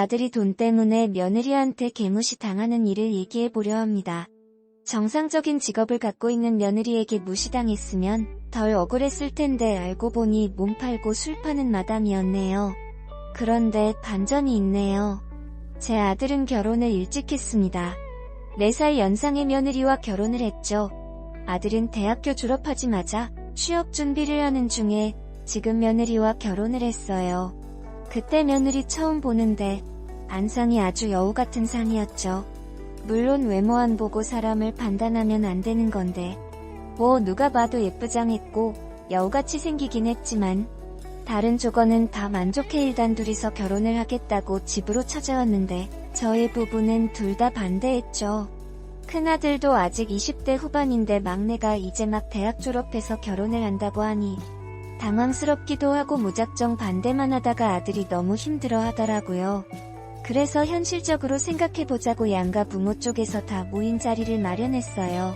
아들이 돈 때문에 며느리한테 개무시 당하는 일을 얘기해보려 합니다. 정상적인 직업을 갖고 있는 며느리에게 무시당했으면 덜 억울했을 텐데 알고 보니 몸 팔고 술 파는 마담이었네요. 그런데 반전이 있네요. 제 아들은 결혼을 일찍 했습니다. 4살 연상의 며느리와 결혼을 했죠. 아들은 대학교 졸업하자마자 취업 준비를 하는 중에 지금 며느리와 결혼을 했어요. 그때 며느리 처음 보는데 안상이 아주 여우 같은 상이었죠. 물론 외모 안 보고 사람을 판단하면 안 되는 건데 뭐 누가 봐도 예쁘장했고 여우같이 생기긴 했지만 다른 조건은 다 만족해 일단 둘이서 결혼을 하겠다고 집으로 찾아왔는데 저희 부부는 둘 다 반대했죠. 큰아들도 아직 20대 후반인데 막내가 이제 막 대학 졸업해서 결혼을 한다고 하니 당황스럽기도 하고 무작정 반대만 하다가 아들이 너무 힘들어 하더라고요. 그래서 현실적으로 생각해보자고 양가 부모 쪽에서 다 모인 자리를 마련했어요.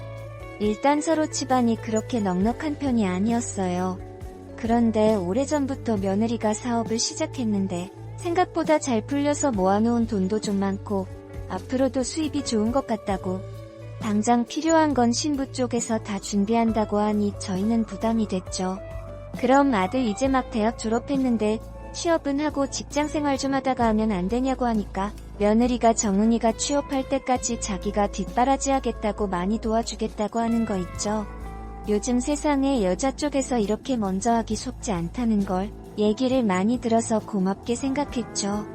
일단 서로 집안이 그렇게 넉넉한 편이 아니었어요. 그런데 오래전부터 며느리가 사업을 시작했는데 생각보다 잘 풀려서 모아놓은 돈도 좀 많고 앞으로도 수입이 좋은 것 같다고 당장 필요한 건 신부 쪽에서 다 준비한다고 하니 저희는 부담이 됐죠. 그럼 아들 이제 막 대학 졸업했는데 취업은 하고 직장생활 좀 하다가 하면 안 되냐고 하니까 며느리가 정은이가 취업할 때까지 자기가 뒷바라지 하겠다고 많이 도와주겠다고 하는 거 있죠. 요즘 세상에 여자 쪽에서 이렇게 먼저 하기 쉽지 않다는 걸 얘기를 많이 들어서 고맙게 생각했죠.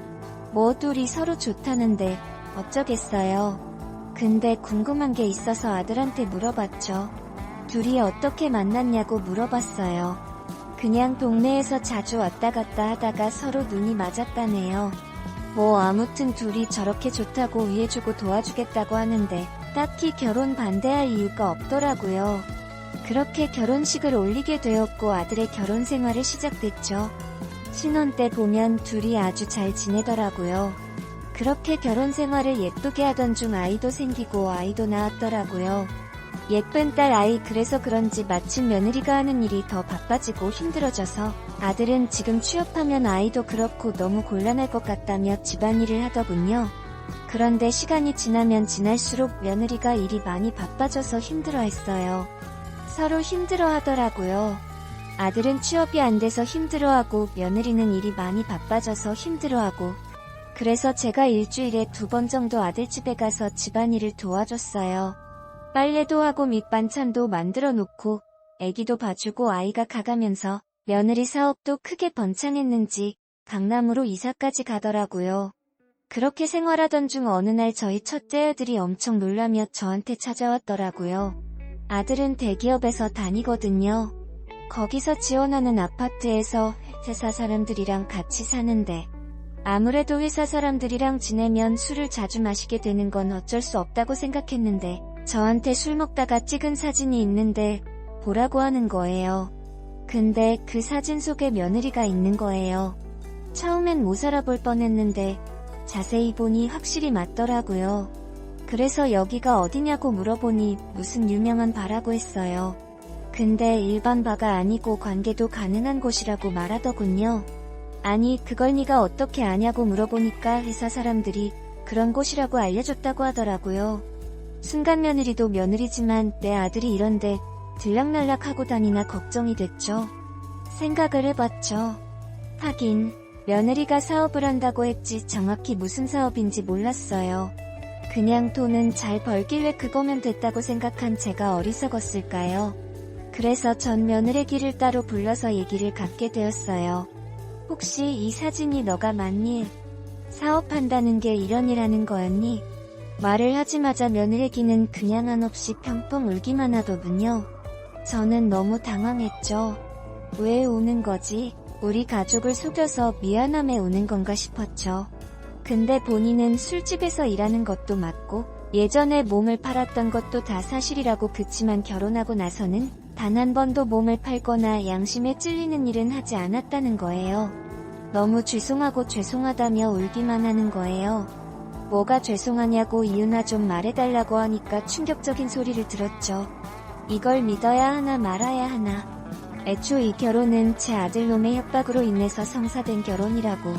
뭐 둘이 서로 좋다는데 어쩌겠어요. 근데 궁금한 게 있어서 아들한테 물어봤죠. 둘이 어떻게 만났냐고 물어봤어요. 그냥 동네에서 자주 왔다 갔다 하다가 서로 눈이 맞았다네요. 뭐 아무튼 둘이 저렇게 좋다고 위해주고 도와주겠다고 하는데 딱히 결혼 반대할 이유가 없더라고요. 그렇게 결혼식을 올리게 되었고 아들의 결혼 생활을 시작됐죠. 신혼 때 보면 둘이 아주 잘 지내더라고요. 그렇게 결혼 생활을 예쁘게 하던 중 아이도 생기고 아이도 낳았더라고요. 예쁜 딸 아이. 그래서 그런지 마침 며느리가 하는 일이 더 바빠지고 힘들어져서 아들은 지금 취업하면 아이도 그렇고 너무 곤란할 것 같다며 집안일을 하더군요. 그런데 시간이 지나면 지날수록 며느리가 일이 많이 바빠져서 힘들어했어요. 서로 힘들어하더라고요. 아들은 취업이 안 돼서 힘들어하고 며느리는 일이 많이 바빠져서 힘들어하고 그래서 제가 일주일에 2번 정도 아들 집에 가서 집안일을 도와줬어요. 빨래도 하고 밑반찬도 만들어 놓고 애기도 봐주고 아이가 가가면서 며느리 사업도 크게 번창했는지 강남으로 이사까지 가더라고요. 그렇게 생활하던 중 어느 날 저희 첫째 아들이 엄청 놀라며 저한테 찾아왔더라고요. 아들은 대기업에서 다니거든요. 거기서 지원하는 아파트에서 회사 사람들이랑 같이 사는데 아무래도 회사 사람들이랑 지내면 술을 자주 마시게 되는 건 어쩔 수 없다고 생각했는데 저한테 술 먹다가 찍은 사진이 있는데 보라고 하는 거예요. 근데 그 사진 속에 며느리가 있는 거예요. 처음엔 못 알아볼 뻔했는데 자세히 보니 확실히 맞더라고요. 그래서 여기가 어디냐고 물어보니 무슨 유명한 바라고 했어요. 근데 일반 바가 아니고 관계도 가능한 곳이라고 말하더군요. 아니 그걸 네가 어떻게 아냐고 물어보니까 회사 사람들이 그런 곳이라고 알려줬다고 하더라고요. 순간 며느리도 며느리지만 내 아들이 이런데 들락날락하고 다니나 걱정이 됐죠. 생각을 해봤죠. 하긴 며느리가 사업을 한다고 했지 정확히 무슨 사업인지 몰랐어요. 그냥 돈은 잘 벌길래 그거면 됐다고 생각한 제가 어리석었을까요? 그래서 전 며느리기를 따로 불러서 얘기를 갖게 되었어요. 혹시 이 사진이 너가 맞니? 사업한다는 게 이런 일 하는 거였니? 말을 하자마자 며느리기는 그냥 한없이 펑펑 울기만 하더군요. 저는 너무 당황했죠. 왜 우는 거지? 우리 가족을 속여서 미안함에 우는 건가 싶었죠. 근데 본인은 술집에서 일하는 것도 맞고 예전에 몸을 팔았던 것도 다 사실이라고 그치만 결혼하고 나서는 단 한 번도 몸을 팔거나 양심에 찔리는 일은 하지 않았다는 거예요. 너무 죄송하고 죄송하다며 울기만 하는 거예요. 뭐가 죄송하냐고 이유나 좀 말해달라고 하니까 충격적인 소리를 들었죠. 이걸 믿어야 하나 말아야 하나. 애초 이 결혼은 제 아들놈의 협박으로 인해서 성사된 결혼이라고.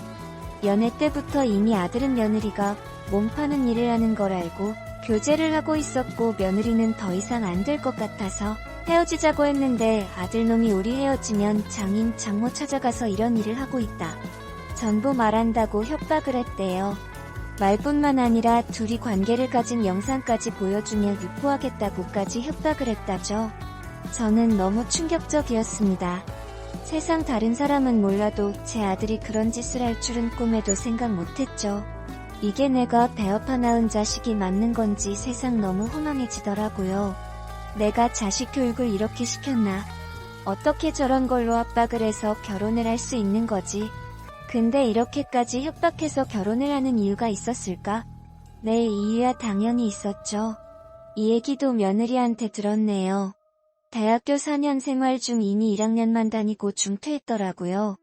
연애 때부터 이미 아들은 며느리가 몸 파는 일을 하는 걸 알고 교제를 하고 있었고 며느리는 더 이상 안 될 것 같아서 헤어지자고 했는데 아들놈이 우리 헤어지면 장인 장모 찾아가서 이런 일을 하고 있다. 전부 말한다고 협박을 했대요. 말뿐만 아니라 둘이 관계를 가진 영상까지 보여주며 유포하겠다고까지 협박을 했다죠. 저는 너무 충격적이었습니다. 세상 다른 사람은 몰라도 제 아들이 그런 짓을 할 줄은 꿈에도 생각 못했죠. 이게 내가 배업하 낳은 자식이 맞는 건지 세상 너무 허망해지더라고요. 내가 자식 교육을 이렇게 시켰나? 어떻게 저런 걸로 압박을 해서 결혼을 할 수 있는 거지? 근데 이렇게까지 협박해서 결혼을 하는 이유가 있었을까? 네, 이유야 당연히 있었죠. 이 얘기도 며느리한테 들었네요. 대학교 4년 생활 중 이미 1학년만 다니고 중퇴했더라고요.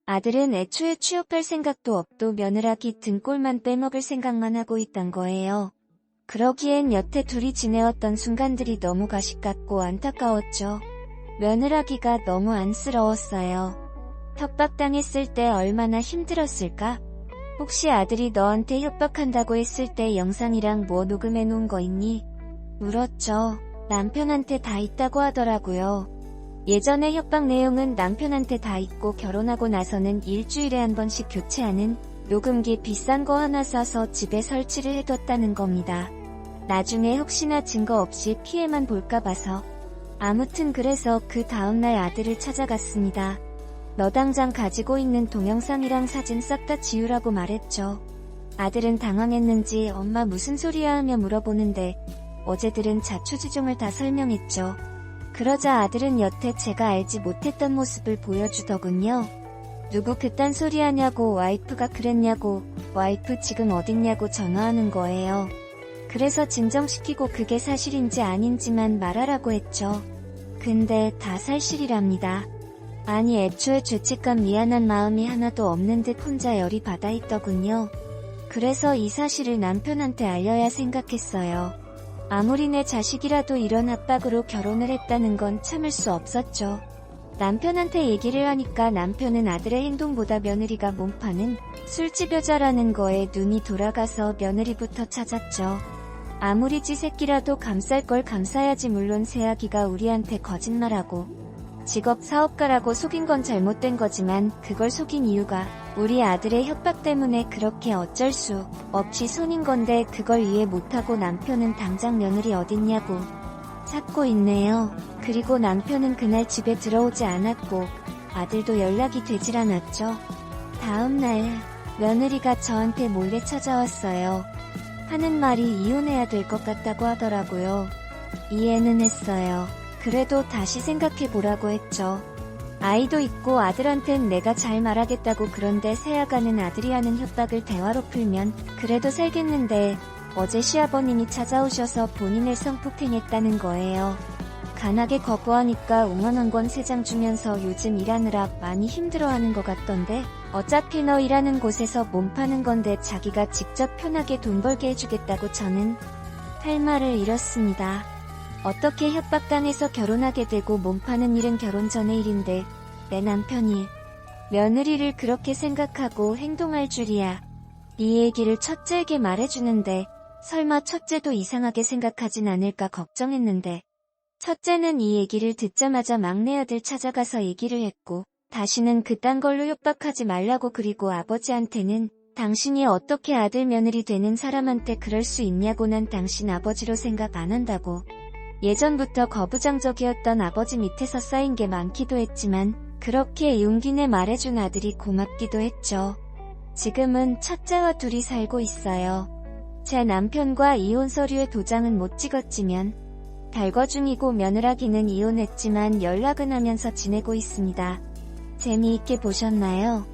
아들은 애초에 취업할 생각도 없고 며느라기 등골만 빼먹을 생각만 하고 있던 거예요. 그러기엔 여태 둘이 지내왔던 순간들이 너무 가식 같고 안타까웠죠. 며느라기가 너무 안쓰러웠어요. 협박당했을 때 얼마나 힘들었을까? 혹시 아들이 너한테 협박한다고 했을 때 영상이랑 뭐 녹음해놓은 거 있니? 물었죠. 남편한테 다 있다고 하더라고요. 예전에 협박 내용은 남편한테 다 있고 결혼하고 나서는 일주일에 한 번씩 교체하는 녹음기 비싼 거 하나 사서 집에 설치를 해뒀다는 겁니다. 나중에 혹시나 증거 없이 피해만 볼까 봐서. 아무튼 그래서 그 다음날 아들을 찾아갔습니다. 너 당장 가지고 있는 동영상이랑 사진 싹 다 지우라고 말했죠. 아들은 당황했는지 엄마 무슨 소리야 하며 물어보는데 어제 들은 자초지종을 다 설명했죠. 그러자 아들은 여태 제가 알지 못했던 모습을 보여주더군요. 누구 그딴 소리 하냐고 와이프가 그랬냐고 와이프 지금 어딨냐고 전화하는 거예요. 그래서 진정시키고 그게 사실인지 아닌지만 말하라고 했죠. 근데 다 사실이랍니다. 아니 애초에 죄책감 미안한 마음이 하나도 없는 듯 혼자 열이 받아있더군요. 그래서 이 사실을 남편한테 알려야 생각했어요. 아무리 내 자식이라도 이런 압박으로 결혼을 했다는 건 참을 수 없었죠. 남편한테 얘기를 하니까 남편은 아들의 행동보다 며느리가 몸파는 술집 여자라는 거에 눈이 돌아가서 며느리부터 찾았죠. 아무리 지 새끼라도 감쌀 걸 감싸야지. 물론 새아기가 우리한테 거짓말하고 직업 사업가라고 속인 건 잘못된 거지만 그걸 속인 이유가 우리 아들의 협박 때문에 그렇게 어쩔 수 없이 손인 건데 그걸 이해 못하고 남편은 당장 며느리 어딨냐고 찾고 있네요. 그리고 남편은 그날 집에 들어오지 않았고 아들도 연락이 되질 않았죠. 다음날 며느리가 저한테 몰래 찾아왔어요. 하는 말이 이혼해야 될 것 같다고 하더라고요. 이해는 했어요. 그래도 다시 생각해보라고 했죠. 아이도 있고 아들한텐 내가 잘 말하겠다고. 그런데 새아가는 아들이 하는 협박을 대화로 풀면 그래도 살겠는데 어제 시아버님이 찾아오셔서 본인을 성폭행했다는 거예요. 간하게 거부하니까 5만원권 3장 주면서 요즘 일하느라 많이 힘들어하는 것 같던데 어차피 너 일하는 곳에서 몸 파는 건데 자기가 직접 편하게 돈 벌게 해주겠다고. 저는 할 말을 잃었습니다. 어떻게 협박당해서 결혼하게 되고 몸 파는 일은 결혼 전의 일인데 내 남편이 며느리를 그렇게 생각하고 행동할 줄이야. 이 얘기를 첫째에게 말해주는데 설마 첫째도 이상하게 생각하진 않을까 걱정했는데 첫째는 이 얘기를 듣자마자 막내 아들 찾아가서 얘기를 했고 다시는 그딴 걸로 협박하지 말라고. 그리고 아버지한테는 당신이 어떻게 아들 며느리 되는 사람한테 그럴 수 있냐고. 난 당신 아버지로 생각 안 한다고. 예전부터 거부장적이었던 아버지 밑에서 쌓인 게 많기도 했지만 그렇게 용기 내 말해준 아들이 고맙기도 했죠. 지금은 첫째와 둘이 살고 있어요. 제 남편과 이혼 서류에 도장은 못 찍었지만 달거 중이고 며느라기는 이혼했지만 연락은 하면서 지내고 있습니다. 재미있게 보셨나요?